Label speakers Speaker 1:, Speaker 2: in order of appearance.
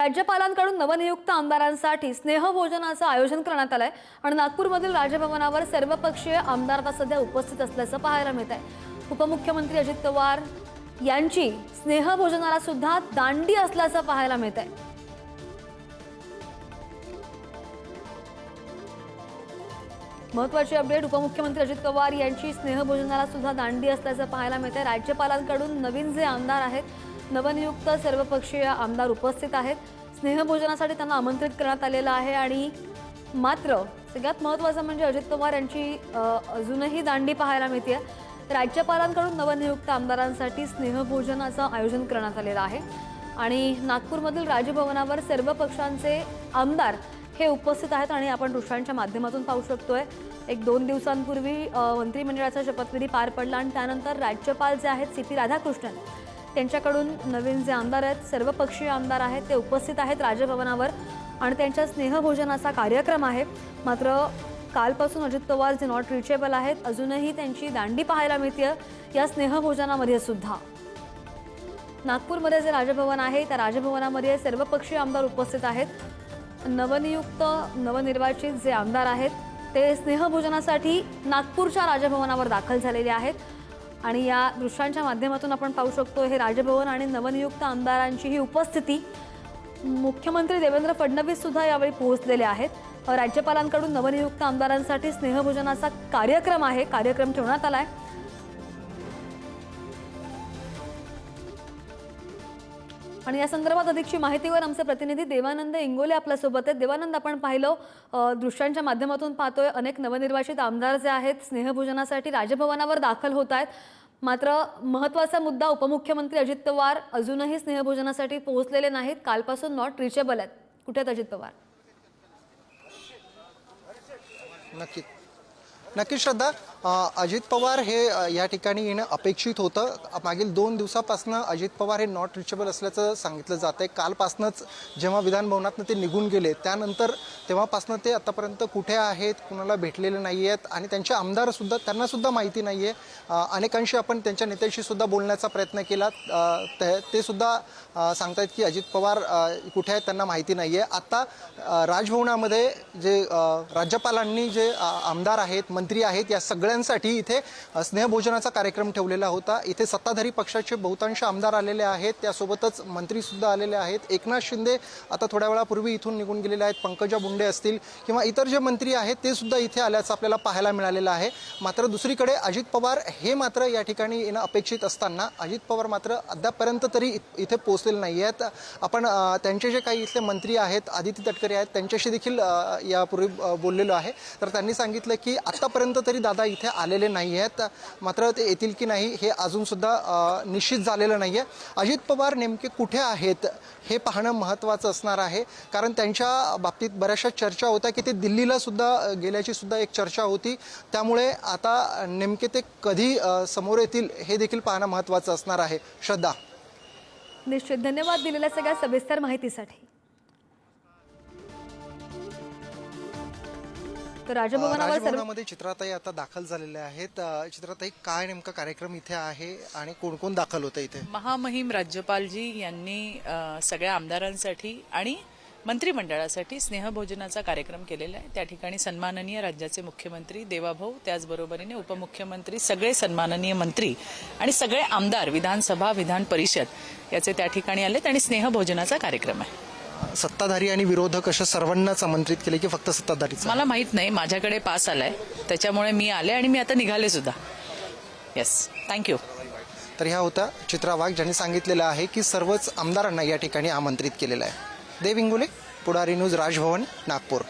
Speaker 1: राज्यपालांकडून नवनियुक्त आमदारांसाठी स्नेहभोजनाचं आयोजन करण्यात आलंय आणि नागपूरमधील राजभवनावर सर्वपक्षीय आमदार आता सध्या उपस्थित असल्याचं पाहायला मिळत आहे। उपमुख्यमंत्री अजित पवार यांची स्नेहभोजनाला सुद्धा दांडी असल्याचं पाहायला मिळत आहे। महत्त्वाची अपडेट, उपमुख्यमंत्री अजित पवार यांची स्नेहभोजनाला सुद्धा दांडी असल्याचं पाहायला मिळत आहे। राज्यपालांकडून नवीन जे आमदार आहेत, नवनियुक्त सर्वपक्षीय आमदार उपस्थित आहेत। स्नेहभोजनासाठी त्यांना आमंत्रित करण्यात आलेलं आहे आणि मात्र सगळ्यात महत्त्वाचं म्हणजे अजित पवार यांची अजूनही दांडी पाहायला मिळते। राज्यपालांकडून नवनियुक्त आमदारांसाठी स्नेहभोजनाचं आयोजन करण्यात आलेलं आहे आणि नागपूरमधील राजभवनावर सर्व पक्षांचे आमदार हे उपस्थित आहेत आणि आपण दृश्यांच्या माध्यमातून पाहू शकतोय। एक 2 दिवसांपूर्वी मंत्रिमंडळाचा शपथविधी पार पडला आणि त्यानंतर राज्यपाल जे आहेत CP राधाकृष्णन त्यांच्याकडून नवीन जे आमदार आहेत, सर्वपक्षीय आमदार आहेत, ते उपस्थित आहेत राजभवनावर आणि त्यांच्या स्नेहभोजनाचा कार्यक्रम आहे। मात्र कालपासून अजित पवार जे नॉट रिचेबल आहेत, अजूनही त्यांची दांडी पाहायला मिळते या स्नेहभोजनामध्ये सुद्धा। नागपूरमध्ये जे राजभवन आहे त्या राजभवनामध्ये सर्वपक्षीय आमदार उपस्थित आहेत। नवनियुक्त नवनिर्वाचित जे आमदार आहेत ते स्नेहभोजनासाठी नागपूरच्या राजभवनावर दाखल झालेले आहेत आणि या दृश्यांच्या माध्यमातून आपण पाहू शकतो हे राजभवन आणि नवनियुक्त आमदारांची ही उपस्थिती। मुख्यमंत्री देवेंद्र फडणवीस सुद्धा यावेळी पोहोचलेले आहेत। राज्यपालांकडून नवनियुक्त आमदारांसाठी स्नेहभोजनाचा कार्यक्रम ठेवण्यात आलाय आणि या संदर्भात अधिकची माहितीवर आमचे प्रतिनिधी देवानंद इंगोले आपल्यासोबत आहेत। देवानंद, आपण पाहिलं दृश्यांच्या माध्यमातून पाहतोय अनेक नवनिर्वाचित आमदार जे आहेत स्नेहभोजनासाठी राजभवनावर दाखल होत आहेत। मात्र महत्त्वाचा मुद्दा, उपमुख्यमंत्री अजित पवार अजूनही स्नेहभोजनासाठी पोहोचलेले नाहीत, कालपासून नॉट रिचेबल आहेत। कुठे आहेत अजित पवार?
Speaker 2: नक्की श्रद्धा, अजित पवार हे या ठिकाणी येणं अपेक्षित होतं। मागील 2 दिवसापासून अजित पवार हे नॉट रिचेबल असल्याचं सांगितलं जात आहे। कालपासूनच जेव्हा विधानभवनातून ते निघून गेले त्यानंतर तेव्हापासून ते आतापर्यंत कुठे आहेत, कुणाला भेटलेले नाही आहेत आणि त्यांचे आमदारसुद्धा त्यांनासुद्धा माहिती नाही आहे। अनेकांशी आपण त्यांच्या नेत्यांशी सुद्धा बोलण्याचा प्रयत्न केला, ते सुद्धा सांगतायत की अजित पवार कुठे आहेत त्यांना माहिती नाही आहे। आता राजभवनामध्ये जे राज्यपालांनी जे आमदार आहेत, मंत्री आहेत, या सगळ्यांसाठी इथे स्नेहभोजनाचा कार्यक्रम ठेवलेला होता। इथे सत्ताधारी पक्षाचे बहुतांश आमदार आलेले आहेत, त्यासोबतच मंत्री सुद्धा आलेले आहेत। एकनाथ शिंदे आता थोड्या वेळापूर्वी इथून निघून गेलेले आहेत, पंकजा मुंडे असतील किंवा इतर जे मंत्री आहेत ते सुद्धा इथे आल्याचं आपल्याला पाहायला मिळालेलं आहे। मात्र दुसरीकडे अजित पवार हे मात्र या ठिकाणी येणं अपेक्षित असताना अजित पवार मात्र अद्यापर्यंत तरी इथे पोहोचलेले नाही आहेत। आपण त्यांचे जे काही इथले मंत्री आहेत, आदिती तटकरे आहेत, त्यांच्याशी देखील यापूर्वी बोललेलो आहे। तर त्यांनी सांगितलं की आतापर्यंत तरी दादा इथे आलेले नाही आहेत, मात्र ते येतील की नाही हे अजून सुद्धा निश्चित झालेलं नाही आहे। अजित पवार नेमके कुठे आहेत हे पाहणं महत्त्वाचं असणार आहे, कारण त्यांच्या बाबतीत बऱ्याचशा चर्चा होत्या की ते दिल्लीला सुद्धा गेल्याची सुद्धा एक चर्चा होती। त्यामुळे आता नेमके ते कधी समोर येतील हे देखील पाहणं महत्त्वाचं असणार आहे। श्रद्धा,
Speaker 1: निश्चित धन्यवाद दिलेल्या सगळ्या सविस्तर माहितीसाठी।
Speaker 2: राजभवनामध्ये चित्राताई आता दाखल झालेल्या आहेत। चित्राताई, काय नेमका कार्यक्रम इथे आहे आणि कोण कोण दाखल होतं इथे?
Speaker 3: महामहिम राज्यपालजी यांनी सगळ्या आमदारांसाठी आणि मंत्रिमंडळासाठी स्नेहभोजनाचा कार्यक्रम केलेला आहे। त्या ठिकाणी सन्माननीय राज्याचे मुख्यमंत्री देवाभाऊ, त्याचबरोबरीने उपमुख्यमंत्री, सगळे सन्माननीय मंत्री आणि सगळे आमदार, विधानसभा, विधान परिषद याचे त्या ठिकाणी आलेत आणि स्नेहभोजनाचा कार्यक्रम आहे।
Speaker 2: सत्ताधारी आणि विरोधक अशा सर्वांनाच आमंत्रित केले की फक्त सत्ताधारीच?
Speaker 3: मला माहित नाही, माझ्याकडे पास आलाय त्याच्यामुळे मी आले आणि मी आता निघाले सुद्धा। Yes, thank you.
Speaker 2: तर ह्या होत्या चित्रा वाघ, ज्यांनी सांगितलेलं आहे की सर्वच आमदारांना या ठिकाणी आमंत्रित केलेलं आहे। देव इंगोले, पुढारी न्यूज, राजभवन, नागपूर।